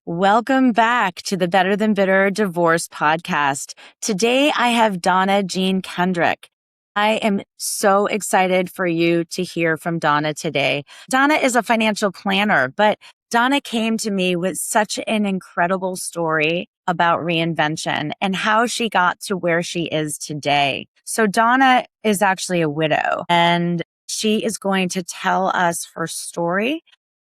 Welcome back to the Better Than Bitter Divorce podcast. Today, I have Donna Jean Kendrick. I am so excited for you to hear from Donna today. Donna is a financial planner, but Donna came to me with such an incredible story about reinvention and how she got to where she is today. So Donna is actually a widow, and she is going to tell us her story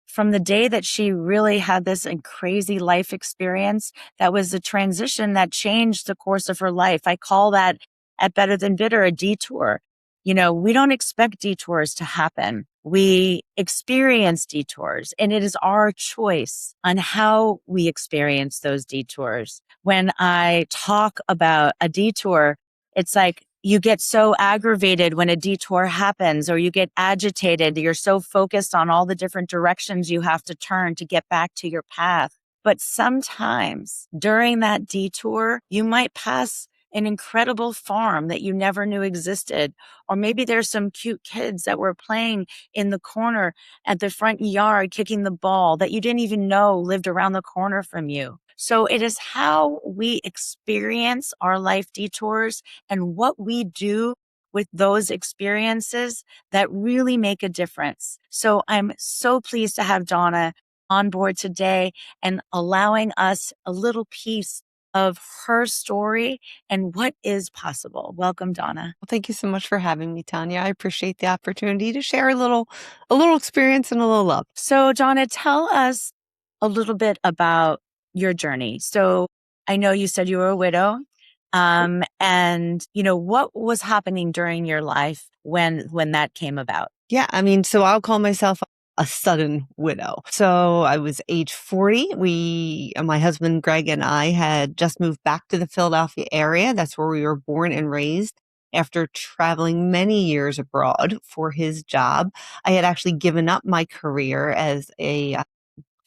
from the day that she really had this crazy life experience. That was a transition that changed the course of her life. I call that at Better Than Bitter a detour. You know, we don't expect detours to happen. We experience detours, and it is our choice on how we experience those detours. When I talk about a detour, it's like you get so aggravated when a detour happens, or you get agitated. You're so focused on all the different directions you have to turn to get back to your path. But sometimes during that detour, you might pass an incredible farm that you never knew existed. Or maybe there's some cute kids that were playing in the corner at the front yard, kicking the ball that you didn't even know lived around the corner from you. So it is how we experience our life detours and what we do with those experiences that really make a difference. So I'm so pleased to have Donna on board today and allowing us a little piece of her story and what is possible. Welcome, Donna. Well, thank you so much for having me, Tania. I appreciate the opportunity to share a little experience and a little love. So, Donna, tell us a little bit about your journey. So, I know you said you were a widow, and what was happening during your life when that came about? Yeah, so I'll call myself a sudden widow. So I was age 40. My husband, Greg, and I had just moved back to the Philadelphia area. That's where we were born and raised. After traveling many years abroad for his job, I had actually given up my career as a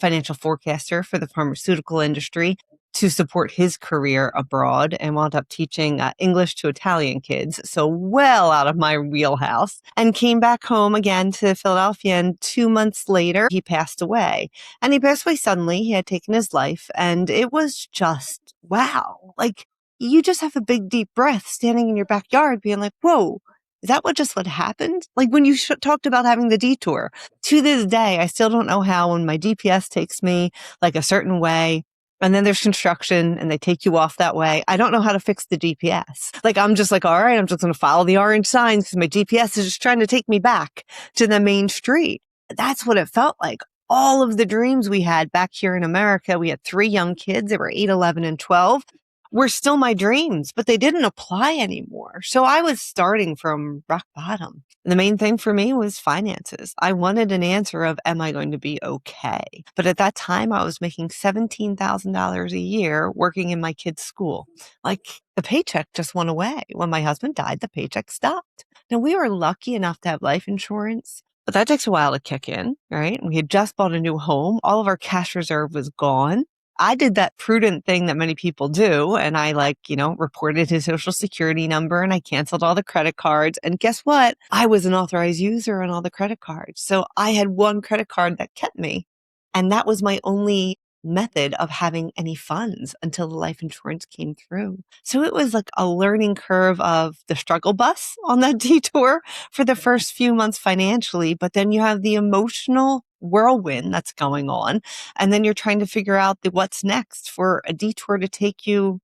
financial forecaster for the pharmaceutical industry to support his career abroad, and wound up teaching English to Italian kids. So well out of my wheelhouse, and came back home again to Philadelphia. And 2 months later, he passed away, and he passed away suddenly. He had taken his life, and it was just, wow. Like, you just have a big, deep breath standing in your backyard being like, whoa, is that what happened? Like when you talked about having the detour, to this day, I still don't know how, when my GPS takes me like a certain way, and then there's construction and they take you off that way, I don't know how to fix the GPS. Like, I'm just like, all right, I'm just going to follow the orange signs because my GPS is just trying to take me back to the main street. That's what it felt like. All of the dreams we had back here in America, we had 3 young kids that were 8, 11, and 12. Were still my dreams, but they didn't apply anymore. So I was starting from rock bottom. The main thing for me was finances. I wanted an answer of, am I going to be okay? But at that time, I was making $17,000 a year working in my kids' school. Like, the paycheck just went away. When my husband died, the paycheck stopped. Now, we were lucky enough to have life insurance, but that takes a while to kick in, right? We had just bought a new home. All of our cash reserve was gone. I did that prudent thing that many people do. And I reported his social security number, and I canceled all the credit cards. And guess what? I was an authorized user on all the credit cards. So I had one credit card that kept me. And that was my only method of having any funds until the life insurance came through. So it was like a learning curve of the struggle bus on that detour for the first few months financially. But then you have the emotional whirlwind that's going on. And then you're trying to figure out what's next for a detour to take you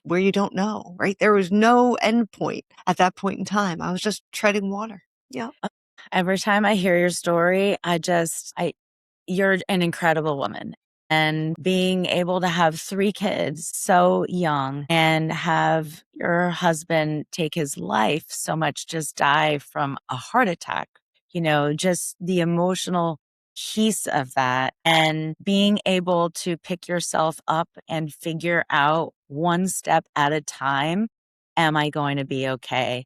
where you don't know, right? There was no end point at that point in time. I was just treading water. Yeah. Every time I hear your story, you're an incredible woman. And being able to have 3 kids so young and have your husband take his life so much, just die from a heart attack, just the emotional piece of that, and being able to pick yourself up and figure out one step at a time, am I going to be okay?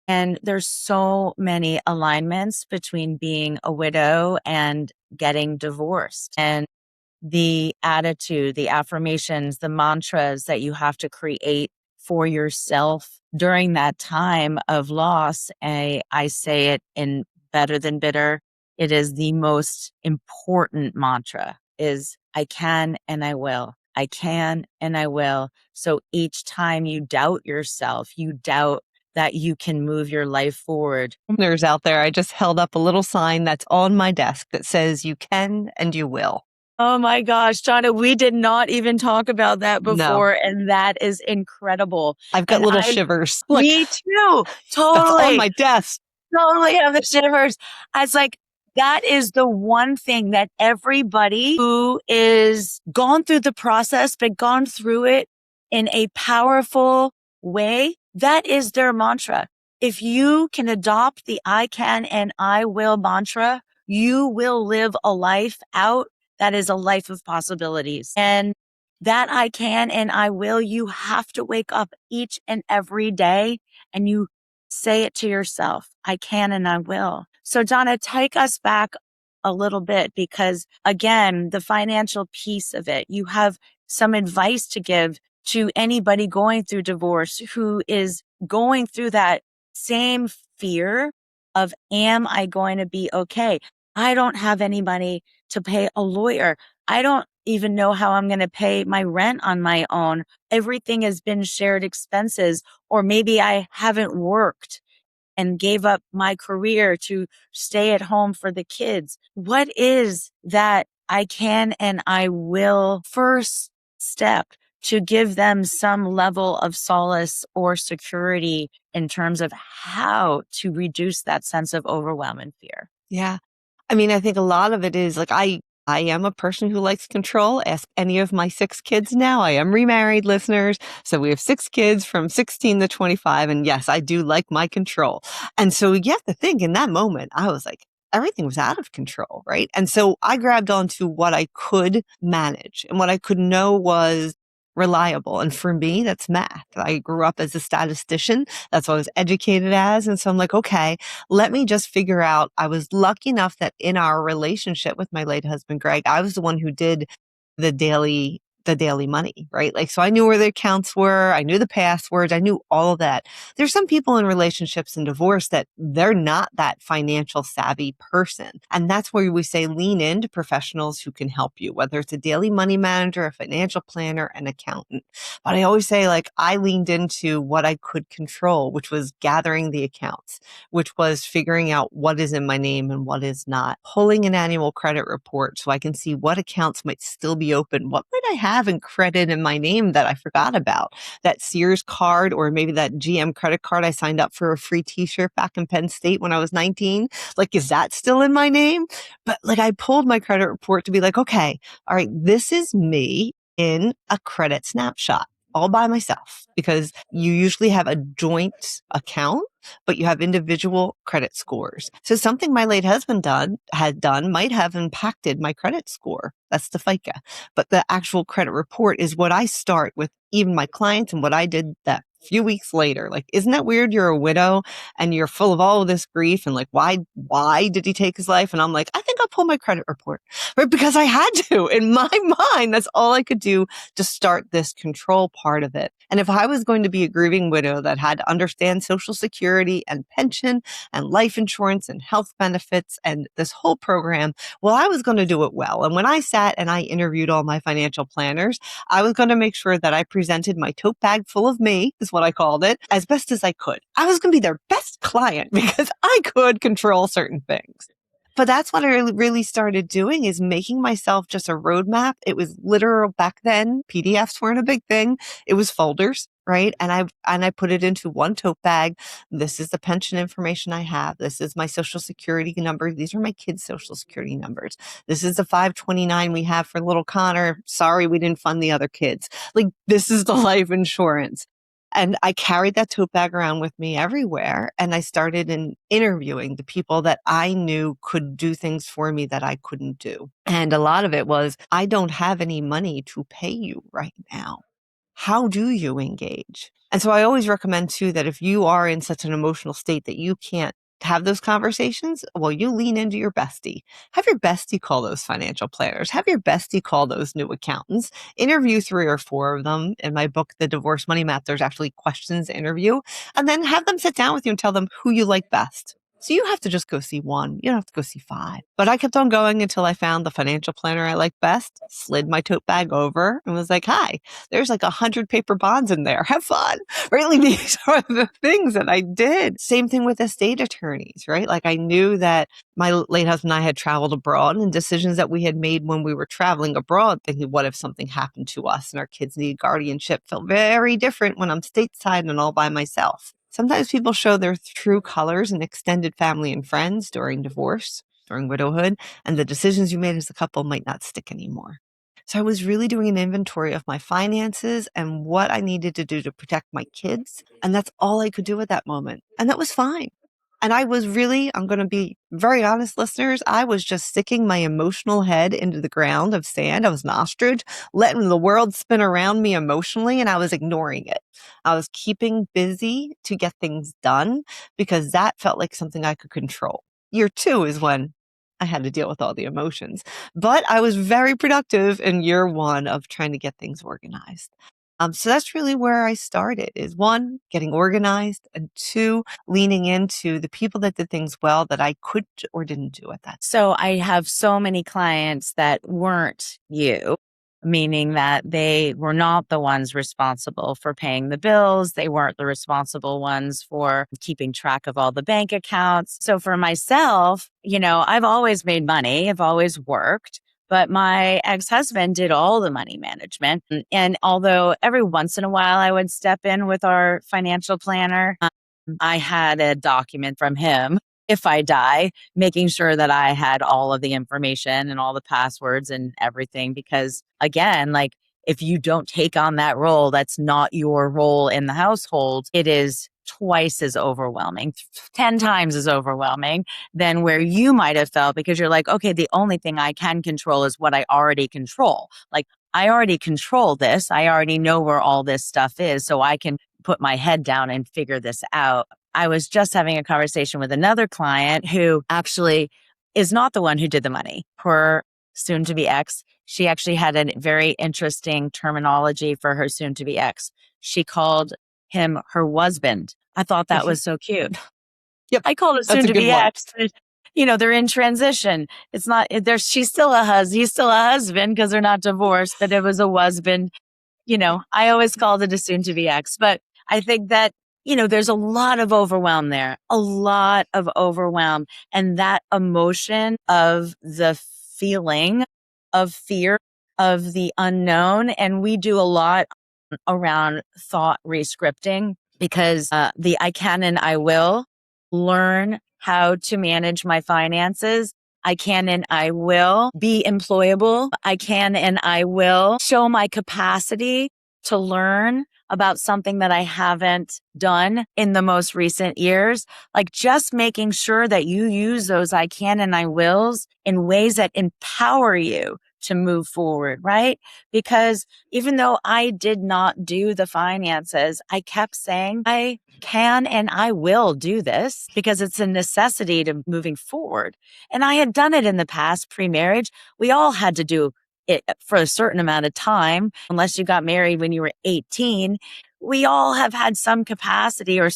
And there's so many alignments between being a widow and getting divorced, and the attitude, the affirmations, the mantras that you have to create for yourself during that time of loss. I say it in Better Than Bitter. It is the most important mantra, is I can and I will. I can and I will. So each time you doubt yourself, you doubt that you can move your life forward. There's out there, I just held up a little sign that's on my desk that says you can and you will. Oh my gosh, Donna, we did not even talk about that No, before, and that is incredible. I've got And little shivers. Like, me too, that's on totally. my desk. Totally have the shivers. I was like, that is the one thing that everybody who is gone through the process, but gone through it in a powerful way, that is their mantra. If you can adopt the I can and I will mantra, you will live a life out that is a life of possibilities. And that I can and I will, you have to wake up each and every day and you say it to yourself. I can and I will. So Donna, take us back a little bit because again, the financial piece of it, you have some advice to give to anybody going through divorce who is going through that same fear of, am I going to be okay? I don't have any money to pay a lawyer. I don't even know how I'm going to pay my rent on my own. Everything has been shared expenses, or maybe I haven't worked and gave up my career to stay at home for the kids. What is that I can and I will first step to give them some level of solace or security in terms of how to reduce that sense of overwhelm and fear? Yeah. I mean, I think a lot of it is like I am a person who likes control. Ask any of my 6 kids now. I am remarried, listeners. So we have 6 kids from 16 to 25. And yes, I do like my control. And so you have to think in that moment, I was like, everything was out of control, right? And so I grabbed onto what I could manage and what I could know was reliable. And for me, that's math. I grew up as a statistician. That's what I was educated as. And so I'm like, okay, let me just figure out. I was lucky enough that in our relationship with my late husband, Greg, I was the one who did the daily money, right? Like, so I knew where the accounts were. I knew the passwords. I knew all of that. There's some people in relationships and divorce that they're not that financial savvy person. And that's where we say lean into professionals who can help you, whether it's a daily money manager, a financial planner, an accountant. But I always say, like, I leaned into what I could control, which was gathering the accounts, which was figuring out what is in my name and what is not, pulling an annual credit report so I can see what accounts might still be open. What might I have in credit in my name that I forgot about? That Sears card or maybe that GM credit card I signed up for a free t-shirt back in Penn State when I was 19. Like, is that still in my name? But like, I pulled my credit report to be like, okay, all right, this is me in a credit snapshot all by myself, because you usually have a joint account, but you have individual credit scores. So something my late husband had done might have impacted my credit score. That's the FICA. But the actual credit report is what I start with, even my clients, and what I did that few weeks later. Like, isn't that weird? You're a widow and you're full of all of this grief and like, why did he take his life? And I'm like, I think I'll pull my credit report, right? Because I had to. In my mind, that's all I could do to start this control part of it. And if I was going to be a grieving widow that had to understand Social Security and pension and life insurance and health benefits and this whole program, well, I was going to do it well. And when I sat and I interviewed all my financial planners, I was going to make sure that I presented my tote bag full of me, is what I called it, as best as I could. I was going to be their best client because I could control certain things. But that's what I really started doing, is making myself just a roadmap. It was literal back then. PDFs weren't a big thing. It was folders, right? And I put it into one tote bag. This is the pension information I have. This is my Social Security number. These are my kids' Social Security numbers. This is the 529 we have for little Connor. Sorry, we didn't fund the other kids. Like, this is the life insurance. And I carried that tote bag around with me everywhere. And I started interviewing the people that I knew could do things for me that I couldn't do. And a lot of it was, I don't have any money to pay you right now. How do you engage? And so I always recommend too, that if you are in such an emotional state that you can't have those conversations, well, you lean into your bestie. Have your bestie call those financial planners. Have your bestie call those new accountants. Interview 3 or 4 of them. In my book, The Divorce Money Map, there's actually questions to interview. And then have them sit down with you and tell them who you like best. So you have to just go see one. You don't have to go see 5. But I kept on going until I found the financial planner I liked best, slid my tote bag over and was like, hi, there's like 100 paper bonds in there. Have fun. Right? Like these are the things that I did. Same thing with estate attorneys, right? Like I knew that my late husband and I had traveled abroad, and decisions that we had made when we were traveling abroad, thinking, what if something happened to us and our kids need guardianship, felt very different when I'm stateside and all by myself. Sometimes people show their true colors in extended family and friends during divorce, during widowhood, and the decisions you made as a couple might not stick anymore. So I was really doing an inventory of my finances and what I needed to do to protect my kids. And that's all I could do at that moment. And that was fine. And I was really, I'm going to be very honest, listeners, I was just sticking my emotional head into the ground of sand. I was an ostrich, letting the world spin around me emotionally, and I was ignoring it. I was keeping busy to get things done because that felt like something I could control. Year 2 is when I had to deal with all the emotions. But I was very productive in year 1 of trying to get things organized. So that's really where I started is 1, getting organized, and 2, leaning into the people that did things well that I could or didn't do at that time. So I have so many clients that weren't you, meaning that they were not the ones responsible for paying the bills. They weren't the responsible ones for keeping track of all the bank accounts. So for myself, I've always made money. I've always worked. But my ex-husband did all the money management. And although every once in a while I would step in with our financial planner, I had a document from him if I die, making sure that I had all of the information and all the passwords and everything. Because again, like if you don't take on that role, that's not your role in the household. It is twice as overwhelming, 10 times as overwhelming than where you might have felt because you're like, okay, the only thing I can control is what I already control. Like I already control this. I already know where all this stuff is. So I can put my head down and figure this out. I was just having a conversation with another client who actually is not the one who did the money. Her soon to be ex, she actually had a very interesting terminology for her soon to be ex. She called him her husband. I thought that was so cute. Yep. I called it That's soon a to good be one. ex. They're in transition. It's not there's she's still a husband. He's still a husband because they're not divorced, but it was a husband. I always called it a soon to be ex. But I think that, there's a lot of overwhelm there, a lot of overwhelm. And that emotion of the feeling of fear of the unknown. And we do a lot around thought rescripting because the I can and I will learn how to manage my finances. I can and I will be employable. I can and I will show my capacity to learn about something that I haven't done in the most recent years. Like just making sure that you use those I can and I wills in ways that empower you to move forward, right? Because even though I did not do the finances, I kept saying, I can and I will do this because it's a necessity to moving forward. And I had done it in the past pre-marriage. We all had to do it for a certain amount of time, unless you got married when you were 18. We all have had some capacity or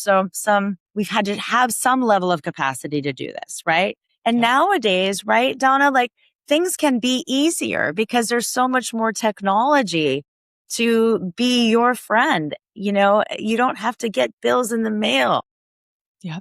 we've had to have some level of capacity to do this, right? And nowadays, right, Donna, like things can be easier because there's so much more technology to be your friend. You don't have to get bills in the mail. Yeah,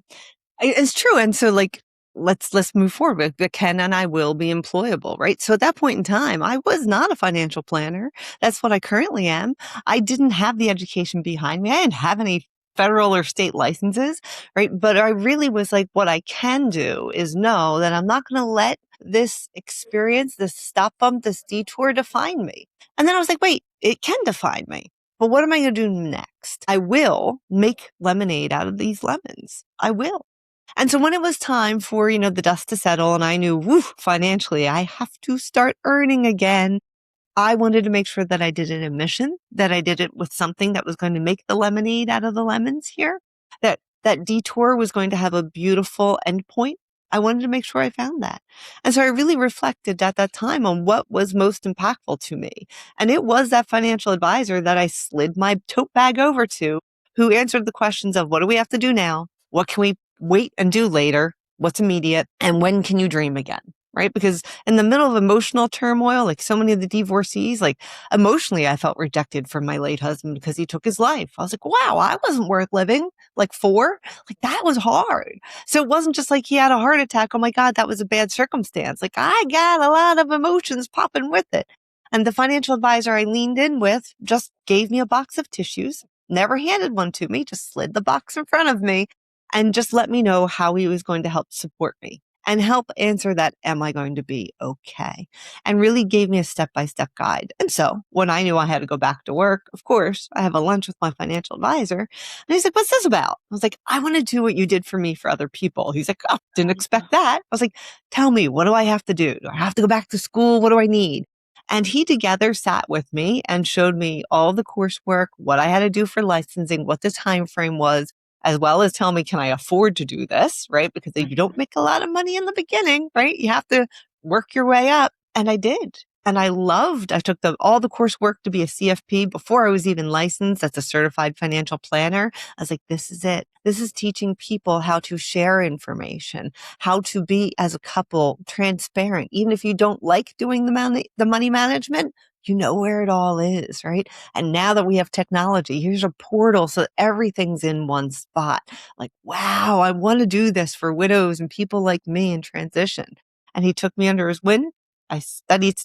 it's true. And so like, let's move forward. But can and I will be employable, right? So at that point in time, I was not a financial planner. That's what I currently am. I didn't have the education behind me. I didn't have any federal or state licenses, right? But I really was like, what I can do is know that I'm not going to let this experience, this stop bump, this detour define me. And then I was like, wait, it can define me. But what am I going to do next? I will make lemonade out of these lemons. I will. And so when it was time for, the dust to settle and I knew, financially, I have to start earning again. I wanted to make sure that I did it in mission, that I did it with something that was going to make the lemonade out of the lemons here, that detour was going to have a beautiful endpoint. I wanted to make sure I found that. And so I really reflected at that time on what was most impactful to me. And it was that financial advisor that I slid my tote bag over to, who answered the questions of what do we have to do now? What can we wait and do later? what's immediate, and when can you dream again? Right? Because in the middle of emotional turmoil, like so many of the divorcees, like emotionally, I felt rejected from my late husband because he took his life. I was like, wow, I wasn't worth living. Like 4, like that was hard. So it wasn't just like he had a heart attack. Oh my God, that was a bad circumstance. Like I got a lot of emotions popping with it. And the financial advisor I leaned in with just gave me a box of tissues, never handed one to me, just slid the box in front of me and just let me know how he was going to help support me and help answer that, am I going to be okay? And really gave me a step-by-step guide. And so when I knew I had to go back to work, of course, I have a lunch with my financial advisor. And he's like, what's this about? I was like, I want to do what you did for me for other people. He's like, oh, didn't expect that. I was like, tell me, what do I have to do? Do I have to go back to school? What do I need? And he together sat with me and showed me all the coursework, what I had to do for licensing, what the time frame was, as well as tell me, can I afford to do this? Right? Because if you don't make a lot of money in the beginning, right? You have to work your way up. And I did. And I took all the coursework to be a CFP before I was even licensed. That's a certified financial planner. I was like, this is it. This is teaching people how to share information, how to be as a couple transparent. Even if you don't like doing the money management, you know where it all is, right? And now that we have technology, here's a portal so everything's in one spot. Like, wow, I want to do this for widows and people like me in transition. And he took me under his wing. I studied,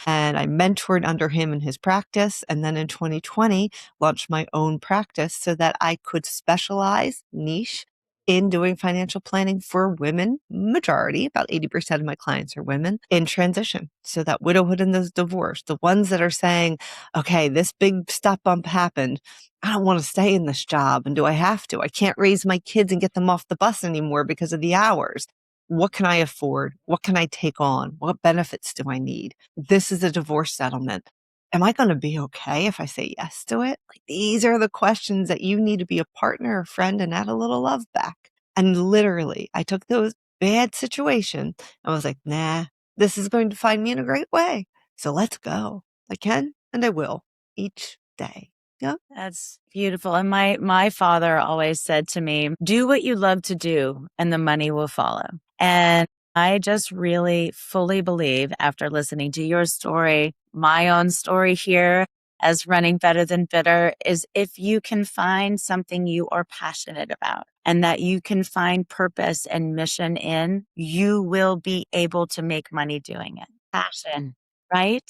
and I mentored under him in his practice. And then in 2020, launched my own practice so that I could specialize, niche, in doing financial planning for women, majority, about 80% of my clients are women, in transition. So that widowhood and those divorce, the ones that are saying, okay, this big step bump happened. I don't want to stay in this job. And do I have to? I can't raise my kids and get them off the bus anymore because of the hours. What can I afford? What can I take on? What benefits do I need? This is a divorce settlement. Am I going to be okay if I say yes to it? Like, these are the questions that you need to be a partner, a friend, and add a little love back. And literally, I took those bad situations and was like, nah, this is going to find me in a great way. So let's go. I can and I will each day. Yeah. That's beautiful. And my father always said to me, do what you love to do and the money will follow. And I just really fully believe, after listening to your story, my own story here as running Better Than Bitter, is if you can find something you are passionate about and that you can find purpose and mission in, you will be able to make money doing it. Passion, right?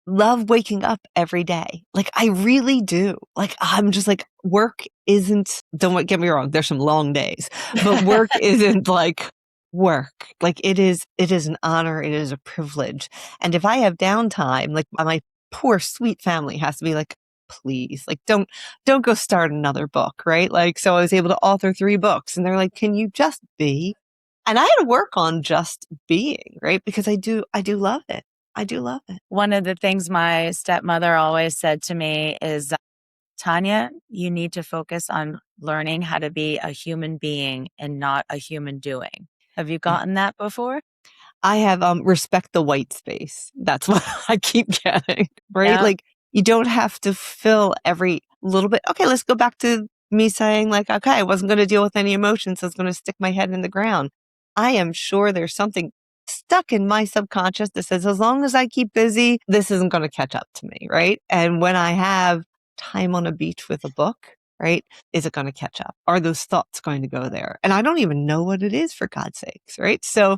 Love waking up every day. Like I really do. Like I'm just like, work isn't, don't get me wrong, there's some long days, but work isn't like work. Like it is an honor. It is a privilege. And if I have downtime, like my poor sweet family has to be like, please, like don't go start another book. Right. Like, so I was able to author 3 books and they're like, can you just be? And I had to work on just being, right? Because I do love it. I do love it. One of the things my stepmother always said to me is, Tania, you need to focus on learning how to be a human being and not a human doing. Have you gotten that before? I have respect the white space. That's what I keep getting, right? Yeah. Like you don't have to fill every little bit. Okay, let's go back to me saying like, okay, I wasn't going to deal with any emotions. So I was going to stick my head in the ground. I am sure there's something stuck in my subconscious that says, as long as I keep busy, this isn't going to catch up to me, right? And when I have time on a beach with a book, right? Is it going to catch up? Are those thoughts going to go there? And I don't even know what it is, for God's sakes, right? So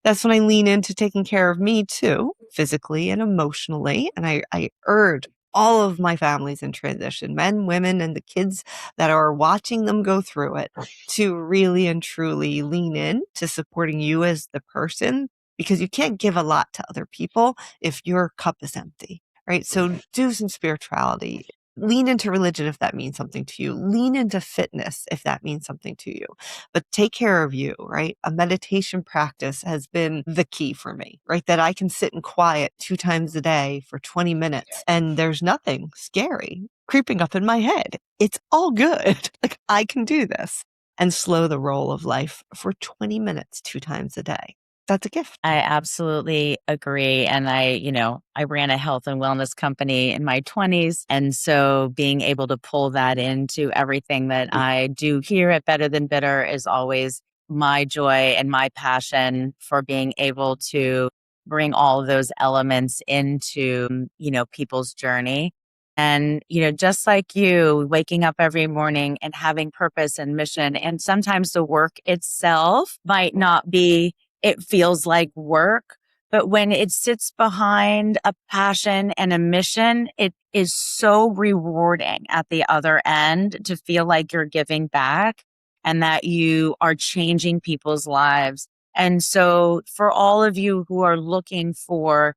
that's when I lean into taking care of me too, physically and emotionally. And I urge all of my families in transition, men, women, and the kids that are watching them go through it, to really and truly lean in to supporting you as the person, because you can't give a lot to other people if your cup is empty, right? So do some spirituality. Lean into religion if that means something to you. Lean into fitness if that means something to you. But take care of you, right? A meditation practice has been the key for me, right? That I can sit in quiet 2 times a day for 20 minutes and there's nothing scary creeping up in my head. It's all good. Like I can do this and slow the roll of life for 20 minutes 2 times a day. That's a gift. I absolutely agree. And I ran a health and wellness company in my 20s. And so being able to pull that into everything that I do here at Better Than Bitter is always my joy and my passion for being able to bring all of those elements into, people's journey. And, just like you, waking up every morning and having purpose and mission. And sometimes the work itself might not be, it feels like work, but when it sits behind a passion and a mission, it is so rewarding at the other end to feel like you're giving back and that you are changing people's lives. And so for all of you who are looking for,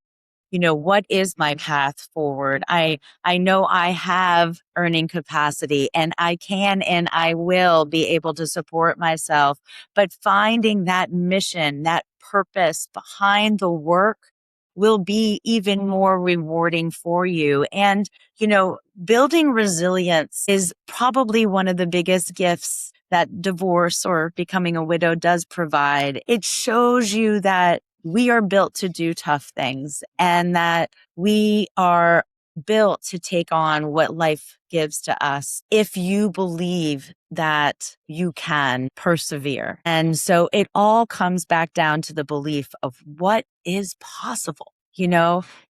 what is my path forward? I know I have earning capacity and I can and I will be able to support myself, but finding that mission, that purpose behind the work will be even more rewarding for you. And, building resilience is probably one of the biggest gifts that divorce or becoming a widow does provide. It shows you that we are built to do tough things and that we are built to take on what life gives to us if you believe that you can persevere. And so it all comes back down to the belief of what is possible,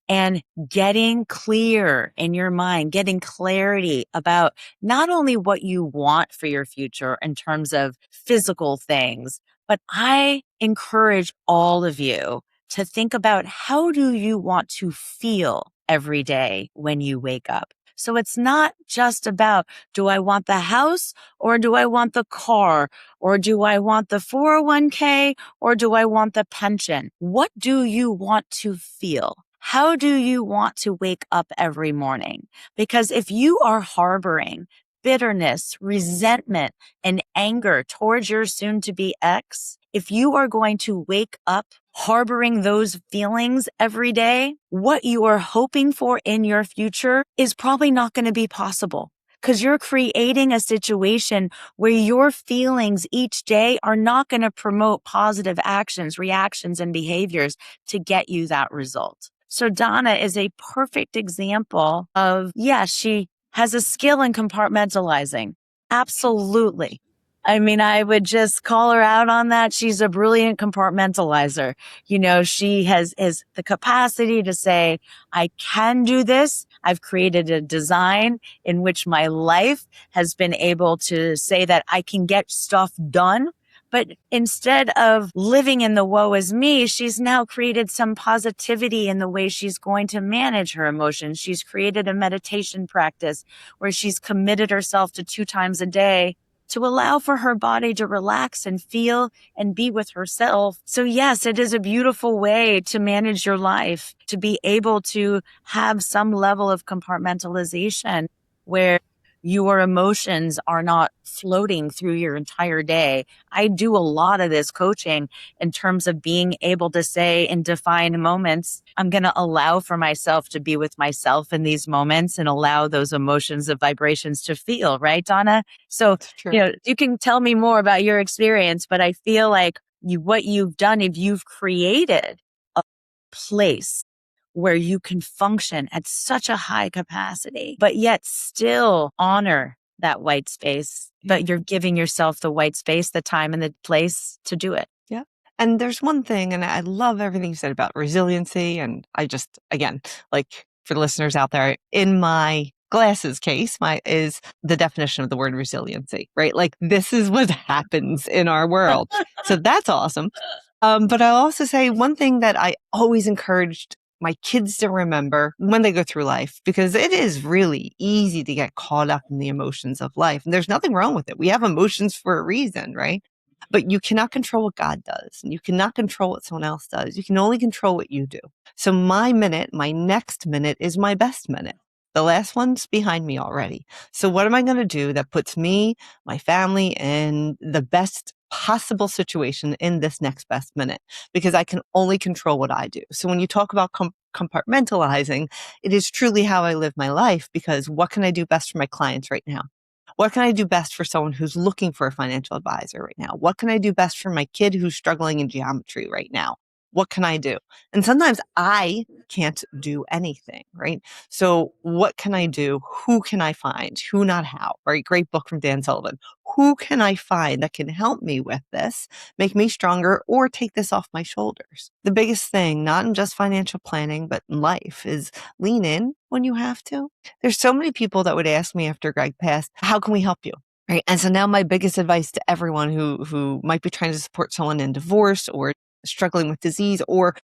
and getting clear in your mind, getting clarity about not only what you want for your future in terms of physical things, but I encourage all of you to think about how do you want to feel every day when you wake up. So it's not just about, do I want the house or do I want the car or do I want the 401k or do I want the pension? What do you want to feel? How do you want to wake up every morning? Because if you are harboring bitterness, resentment, and anger towards your soon to be ex, if you are going to wake up harboring those feelings every day, what you are hoping for in your future is probably not going to be possible because you're creating a situation where your feelings each day are not going to promote positive actions, reactions, and behaviors to get you that result. So Donna is a perfect example of, yes, she has a skill in compartmentalizing. Absolutely. I mean, I would just call her out on that. She's a brilliant compartmentalizer. She has the capacity to say, I can do this. I've created a design in which my life has been able to say that I can get stuff done. But instead of living in the woe is me, she's now created some positivity in the way she's going to manage her emotions. She's created a meditation practice where she's committed herself to 2 times a day to allow for her body to relax and feel and be with herself. So yes, it is a beautiful way to manage your life, to be able to have some level of compartmentalization where your emotions are not floating through your entire day. I do a lot of this coaching in terms of being able to say in defined moments, I'm going to allow for myself to be with myself in these moments and allow those emotions of vibrations to feel, right, Donna? So, you can tell me more about your experience, but I feel like what you've done, if you've created a place where you can function at such a high capacity, but yet still honor that white space, but you're giving yourself the white space, the time and the place to do it. Yeah. And there's one thing, and I love everything you said about resiliency. And I just, again, like for the listeners out there, in my glasses case, is the definition of the word resiliency, right? Like this is what happens in our world. So that's awesome. But I'll also say one thing that I always encouraged my kids to remember when they go through life, because it is really easy to get caught up in the emotions of life. And there's nothing wrong with it. We have emotions for a reason, right? But you cannot control what God does, and you cannot control what someone else does. You can only control what you do. So my next minute is my best minute. The last one's behind me already. So what am I going to do that puts me, my family, in the best possible situation in this next best minute? Because I can only control what I do. So when you talk about compartmentalizing, it is truly how I live my life, because what can I do best for my clients right now? What can I do best for someone who's looking for a financial advisor right now? What can I do best for my kid who's struggling in geometry right now? What can I do? And sometimes I can't do anything, right? So what can I do? Who can I find? Who, not how, right? Great book from Dan Sullivan. who can I find that can help me with this, make me stronger, or take this off my shoulders? The biggest thing, not in just financial planning, but in life, is lean in when you have to. There's so many people that would ask me after Greg passed, how can we help you? Right. And so now my biggest advice to everyone who might be trying to support someone in divorce or struggling with disease or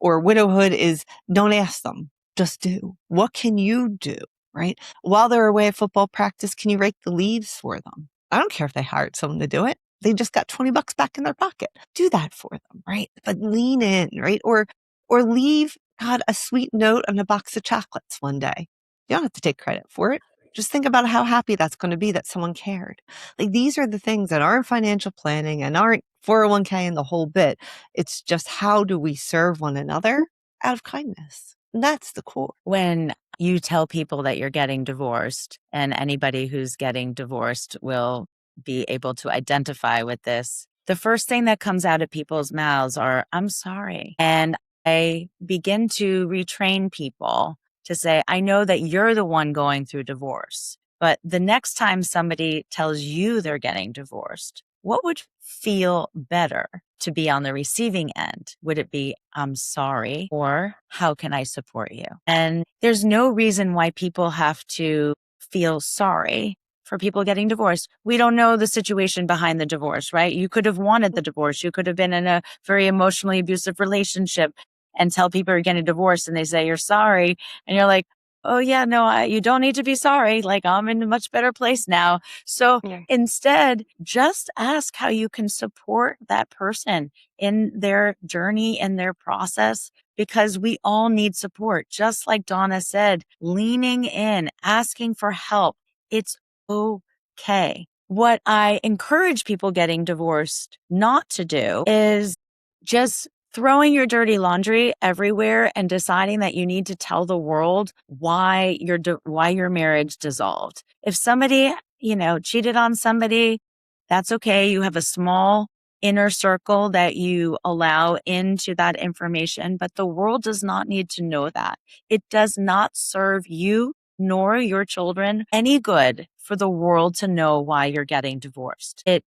widowhood is don't ask them. Just do. What can you do? Right. While they're away at football practice, can you rake the leaves for them? I don't care if they hired someone to do it. They just got $20 back in their pocket. Do that for them. Right. But lean in. Right. Or leave God a sweet note on a box of chocolates one day. You don't have to take credit for it. Just think about how happy that's going to be that someone cared. Like these are the things that aren't financial planning and aren't 401k and the whole bit. It's just how do we serve one another out of kindness? And that's the core. When you tell people that you're getting divorced, and anybody who's getting divorced will be able to identify with this, the first thing that comes out of people's mouths are, I'm sorry. And I begin to retrain people to say, I know that you're the one going through divorce, but the next time somebody tells you they're getting divorced, what would feel better to be on the receiving end? Would it be, I'm sorry, or how can I support you? And there's no reason why people have to feel sorry for people getting divorced. We don't know the situation behind the divorce, right? You could have wanted the divorce. You could have been in a very emotionally abusive relationship and tell people you're getting divorced and they say you're sorry. And you're like, oh yeah, no, you don't need to be sorry. Like I'm in a much better place now. So instead, just ask how you can support that person in their journey and their process, because we all need support. Just like Donna said, leaning in, asking for help. It's okay. What I encourage people getting divorced not to do is just throwing your dirty laundry everywhere and deciding that you need to tell the world why your marriage dissolved. If somebody, cheated on somebody, that's okay. You have a small inner circle that you allow into that information, but the world does not need to know that. It does not serve you nor your children any good for the world to know why you're getting divorced. It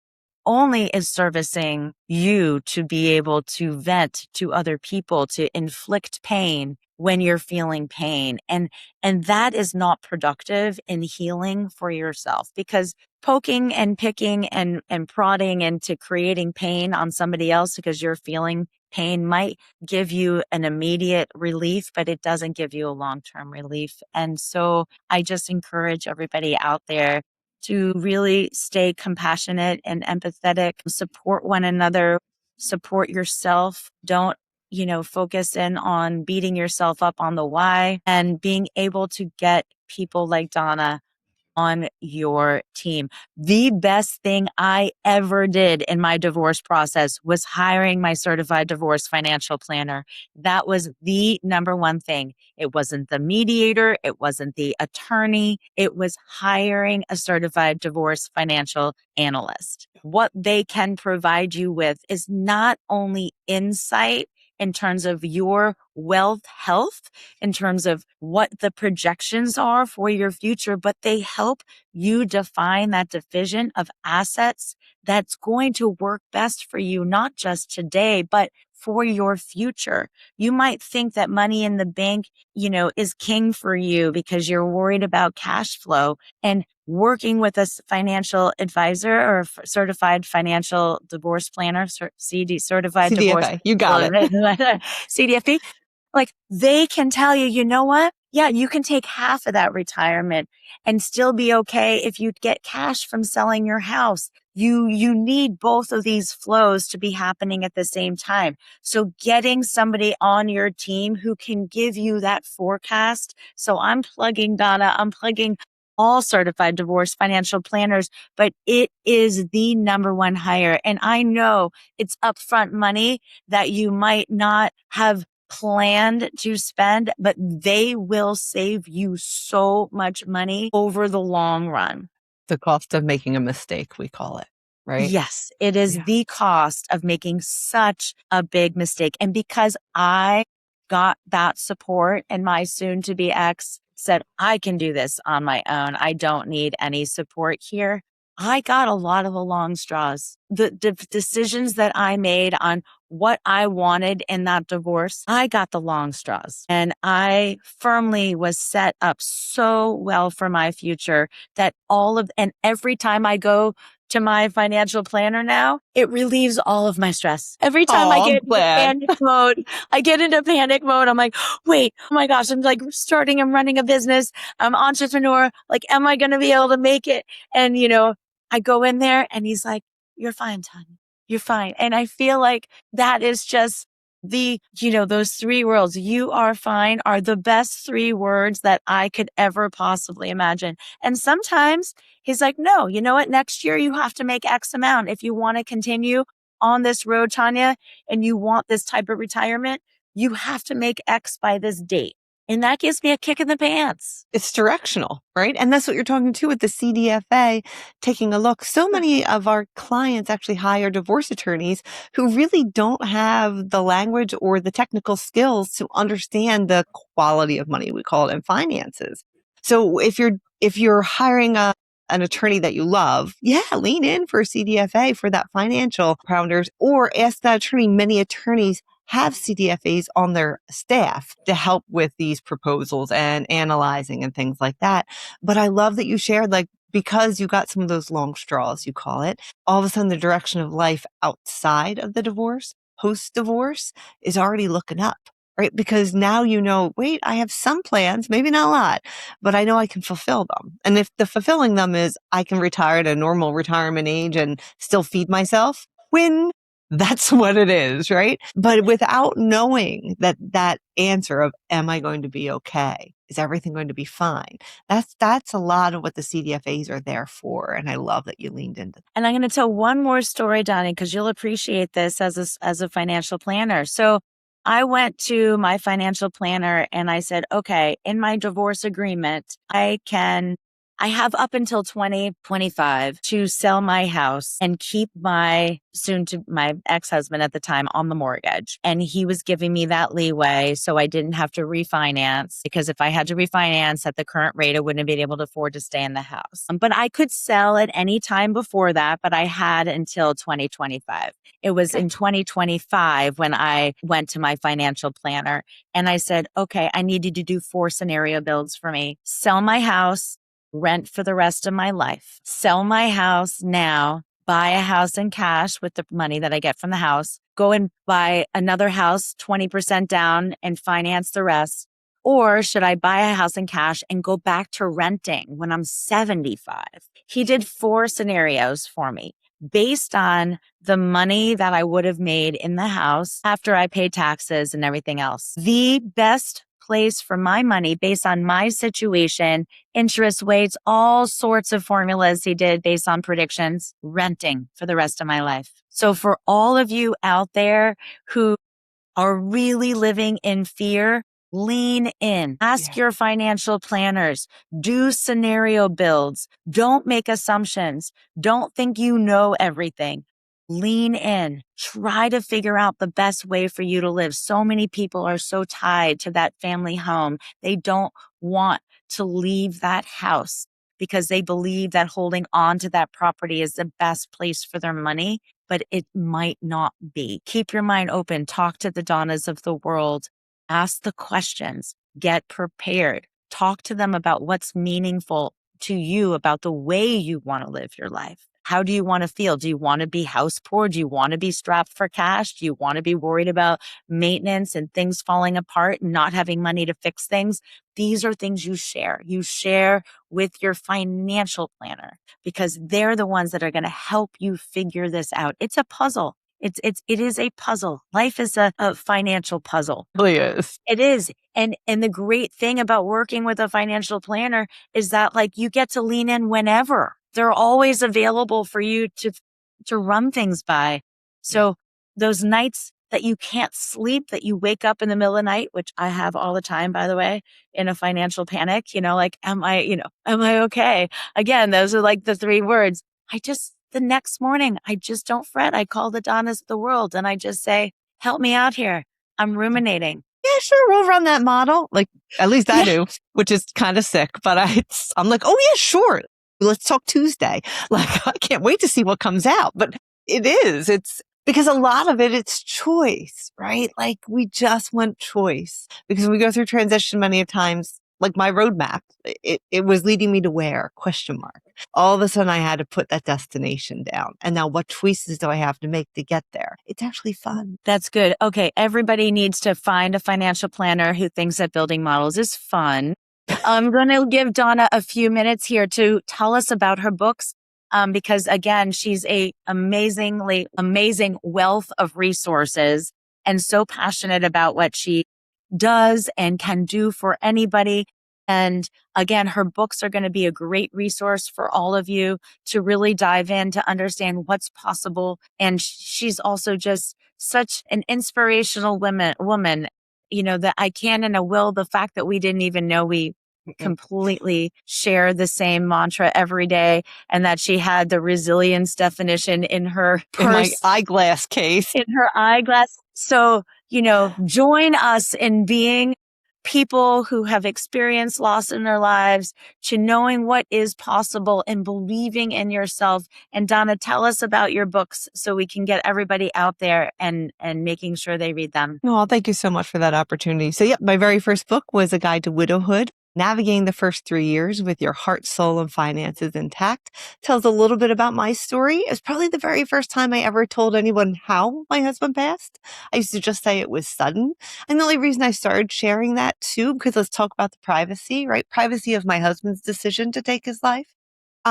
only is servicing you to be able to vent to other people, to inflict pain when you're feeling pain. And that is not productive in healing for yourself, because poking and picking and prodding into creating pain on somebody else because you're feeling pain might give you an immediate relief, but it doesn't give you a long-term relief. And so I just encourage everybody out there to really stay compassionate and empathetic, support one another, support yourself. Don't, focus in on beating yourself up on the why, and being able to get people like Donna on your team. The best thing I ever did in my divorce process was hiring my certified divorce financial planner. That was the number one thing. It wasn't the mediator. It wasn't the attorney. It was hiring a certified divorce financial analyst. What they can provide you with is not only insight in terms of your wealth health, in terms of what the projections are for your future, but they help you define that division of assets that's going to work best for you, not just today, but for your future. You might think that money in the bank, is king for you because you're worried about cash flow, and working with a financial advisor or a certified financial divorce planner, certified divorce, CDFA, you got it. CDFA, like they can tell you, you know what? Yeah, you can take half of that retirement and still be okay if you get cash from selling your house. You need both of these flows to be happening at the same time. So getting somebody on your team who can give you that forecast. So I'm plugging Donna, I'm plugging all certified divorce financial planners, but it is the number one hire. And I know it's upfront money that you might not have planned to spend, but they will save you so much money over the long run. The cost of making a mistake, we call it, right? Yes, it is the cost of making such a big mistake. And because I got that support, and my soon to be ex said, I can do this on my own, I don't need any support here. I got a lot of the long straws. The decisions that I made on what I wanted in that divorce, I got the long straws. And I firmly was set up so well for my future that and every time I go to my financial planner now, it relieves all of my stress. Every time I Oh, I'm get into glad. panic mode, I'm like, wait, oh my gosh, I'm like I'm running a business. I'm an entrepreneur. Like, am I going to be able to make it? And, I go in there and he's like, you're fine, Tanya. You're fine. And I feel like that is just those 3 words, you are fine, are the best 3 words that I could ever possibly imagine. And sometimes he's like, no, you know what? Next year you have to make X amount. If you want to continue on this road, Tanya, and you want this type of retirement, you have to make X by this date. And that gives me a kick in the pants. It's directional, right? And that's what you're talking to with the CDFA, taking a look. So many of our clients actually hire divorce attorneys who really don't have the language or the technical skills to understand the quality of money, we call it, in finances. So if you're hiring an attorney that you love, lean in for a CDFA for that financial founders, or ask that attorney. Many attorneys have CDFAs on their staff to help with these proposals and analyzing and things like that. But I love that you shared, like, because you got some of those long straws, you call it, all of a sudden the direction of life outside of the divorce, post-divorce, is already looking up, right? Because now wait, I have some plans, maybe not a lot, but I know I can fulfill them. And if the fulfilling them is I can retire at a normal retirement age and still feed myself, that's what it is, right? But without knowing that answer of, am I going to be okay? Is everything going to be fine? That's a lot of what the CDFAs are there for. And I love that you leaned into that. And I'm going to tell one more story, Donnie, because you'll appreciate this as a financial planner. So I went to my financial planner and I said, okay, in my divorce agreement, I have up until 2025 to sell my house and keep my ex-husband at the time on the mortgage. And he was giving me that leeway so I didn't have to refinance, because if I had to refinance at the current rate, I wouldn't have been able to afford to stay in the house. But I could sell at any time before that, but I had until 2025. It was in 2025 when I went to my financial planner and I said, okay, I need you to do 4 scenario builds for me. Sell my house, rent for the rest of my life. Sell my house now, buy a house in cash with the money that I get from the house, go and buy another house, 20% down, and finance the rest. Or should I buy a house in cash and go back to renting when I'm 75? He did 4 scenarios for me based on the money that I would have made in the house after I paid taxes and everything else. The best place for my money based on my situation, interest weights, all sorts of formulas he did based on predictions, renting for the rest of my life. So for all of you out there who are really living in fear, lean in. Ask your financial planners. Do scenario builds. Don't make assumptions. Don't think you know everything. Lean in. Try to figure out the best way for you to live. So many people are so tied to that family home. They don't want to leave that house because they believe that holding on to that property is the best place for their money, but it might not be. Keep your mind open. Talk to the Donnas of the world. Ask the questions. Get prepared. Talk to them about what's meaningful to you about the way you want to live your life. How do you want to feel? Do you want to be house poor? Do you want to be strapped for cash? Do you want to be worried about maintenance and things falling apart and not having money to fix things? These are things you share. You share with your financial planner because they're the ones that are going to help you figure this out. It's a puzzle. It is a puzzle. Life is a financial puzzle. It really is. It is. And the great thing about working with a financial planner is that, like, you get to lean in whenever. They're always available for you to run things by. So those nights that you can't sleep, that you wake up in the middle of the night, which I have all the time, by the way, in a financial panic, like, am I okay? Again, those are like the 3 words. The next morning, I just don't fret. I call the Donnas of the world and I just say, help me out here. I'm ruminating. Yeah, sure, we'll run that model. Like, at least I do, which is kind of sick, but I'm like, oh yeah, sure. let's talk Tuesday. Like, I can't wait to see what comes out. But it's because a lot of it's choice, right? Like we just want choice because when we go through transition many times, like my roadmap, it was leading me to where? Question mark. All of a sudden I had to put that destination down. And now what choices do I have to make to get there? It's actually fun. That's good. Okay. Everybody needs to find a financial planner who thinks that building models is fun. I'm going to give Donna a few minutes here to tell us about her books. Because again, she's a amazing wealth of resources and so passionate about what she does and can do for anybody. And again, her books are going to be a great resource for all of you to really dive in to understand what's possible. And she's also just such an inspirational woman, that I can and I will. The fact that we didn't even know we completely share the same mantra every day and that she had the resilience definition in her purse, in my eyeglass case, in her eyeglass. So, join us in being people who have experienced loss in their lives to knowing what is possible and believing in yourself. And Donna, tell us about your books so we can get everybody out there and making sure they read them. Oh, thank you so much for that opportunity. So my very first book was A Guide to Widowhood. Navigating the first 3 years with your heart, soul, and finances intact tells a little bit about my story. It's probably the very first time I ever told anyone how my husband passed. I used to just say it was sudden. And the only reason I started sharing that too, because let's talk about the privacy, right? Privacy of my husband's decision to take his life.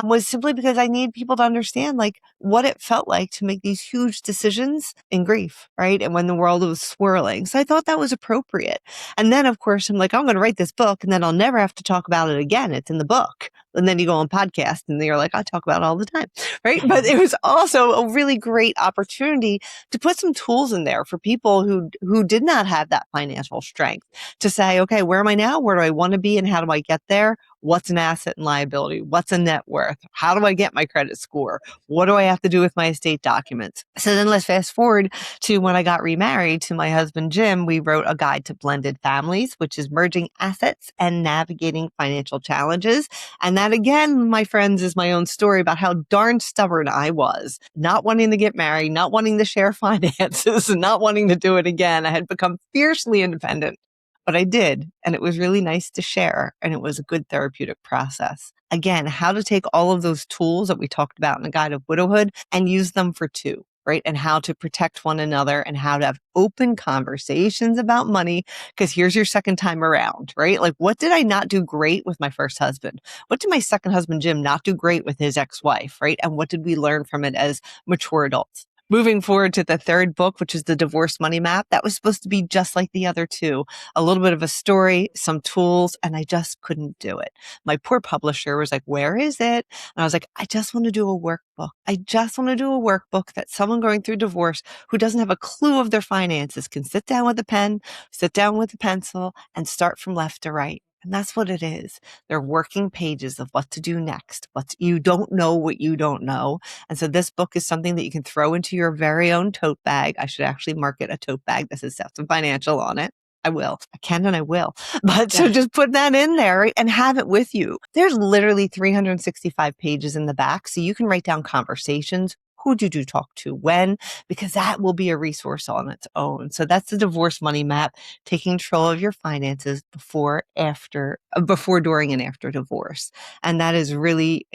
Was simply because I need people to understand like what it felt like to make these huge decisions in grief, right? And when the world was swirling. So I thought that was appropriate. And then of course I'm like, I'm going to write this book and then I'll never have to talk about it again. It's in the book. And then you go on podcast and you're like, I talk about it all the time, right? But it was also a really great opportunity to put some tools in there for people who did not have that financial strength to say, okay, where am I now? Where do I want to be? And how do I get there? What's an asset and liability? What's a net worth? How do I get my credit score? What do I have to do with my estate documents? So then let's fast forward to when I got remarried to my husband, Jim. We wrote A Guide to Blended Families, which is merging assets and navigating financial challenges. And that again, my friends, is my own story about how darn stubborn I was, not wanting to get married, not wanting to share finances, and not wanting to do it again. I had become fiercely independent. But I did, and it was really nice to share, and it was a good therapeutic process. Again, how to take all of those tools that we talked about in the Guide of Widowhood and use them for two, right? And how to protect one another and how to have open conversations about money. Because here's your second time around, right? Like, what did I not do great with my first husband? What did my second husband, Jim, not do great with his ex-wife, right? And what did we learn from it as mature adults? Moving forward to the third book, which is the Divorce Money Map, that was supposed to be just like the other two, a little bit of a story, some tools, and I just couldn't do it. My poor publisher was like, where is it? And I was like, I just want to do a workbook. I just want to do a workbook that someone going through divorce who doesn't have a clue of their finances can sit down with a pen, sit down with a pencil, and start from left to right. And that's what it is. They're working pages of what to do next. You don't know what you don't know. And so this book is something that you can throw into your very own tote bag. I should actually market a tote bag that says Self and Financial on it. I will. I can and I will. But so just put that in there and have it with you. There's literally 365 pages in the back. So you can write down conversations. Who did you talk to when? Because that will be a resource on its own. So that's the Divorce Money Map, taking control of your finances before, during, and after divorce. And that is really,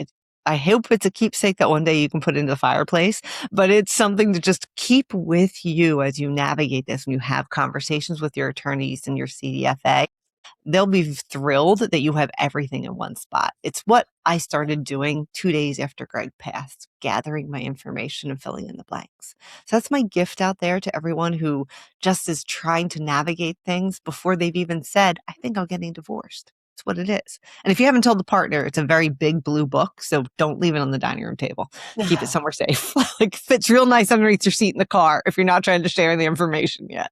I hope it's a keepsake that one day you can put into the fireplace, but it's something to just keep with you as you navigate this and you have conversations with your attorneys and your CDFA. They'll be thrilled that you have everything in one spot. It's what I started doing 2 days after Greg passed, gathering my information and filling in the blanks. So that's my gift out there to everyone who just is trying to navigate things before they've even said, I think I'm getting divorced. It's what it is. And if you haven't told the partner, it's a very big blue book. So don't leave it on the dining room table. Keep it somewhere safe. Like fits real nice underneath your seat in the car if you're not trying to share the information yet.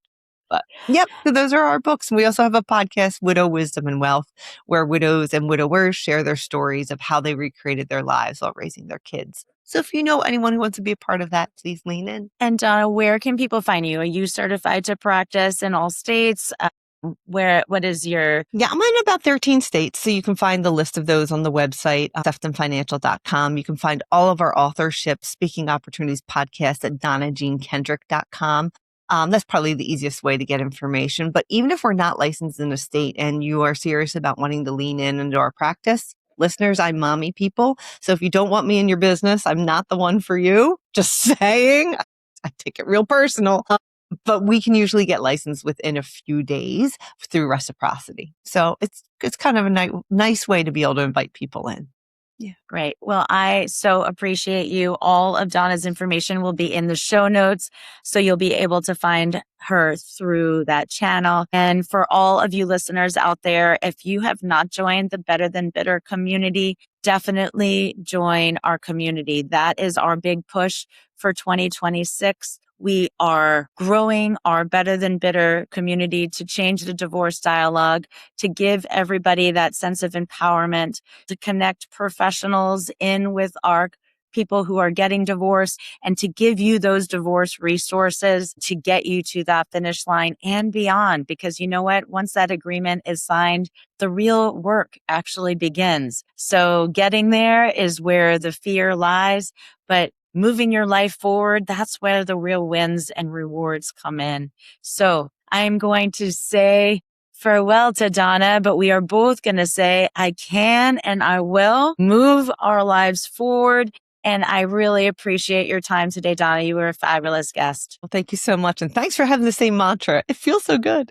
But yep, so those are our books. And we also have a podcast, Widow Wisdom and Wealth, where widows and widowers share their stories of how they recreated their lives while raising their kids. So if you know anyone who wants to be a part of that, please lean in. And Donna, where can people find you? Are you certified to practice in all states? What is your... Yeah, I'm in about 13 states. So you can find the list of those on the website, seftonfinancial.com. You can find all of our authorship speaking opportunities podcast at donnajeankendrick.com. That's probably the easiest way to get information. But even if we're not licensed in a state and you are serious about wanting to lean in into our practice, listeners, I'm mommy people. So if you don't want me in your business, I'm not the one for you. Just saying. I take it real personal. But we can usually get licensed within a few days through reciprocity. So it's kind of a nice way to be able to invite people in. Yeah. Great. Well, I so appreciate you. All of Donna's information will be in the show notes, so you'll be able to find her through that channel. And for all of you listeners out there, if you have not joined the Better Than Bitter community, definitely join our community. That is our big push for 2026. We are growing our Better Than Bitter community to change the divorce dialogue, to give everybody that sense of empowerment, to connect professionals in with our people who are getting divorced, and to give you those divorce resources to get you to that finish line and beyond. Because you know what? Once that agreement is signed, the real work actually begins. So getting there is where the fear lies, but moving your life forward, that's where the real wins and rewards come in. So I'm going to say farewell to Donna, but we are both going to say, I can and I will move our lives forward. And I really appreciate your time today, Donna. You were a fabulous guest. Well, thank you so much. And thanks for having the same mantra. It feels so good.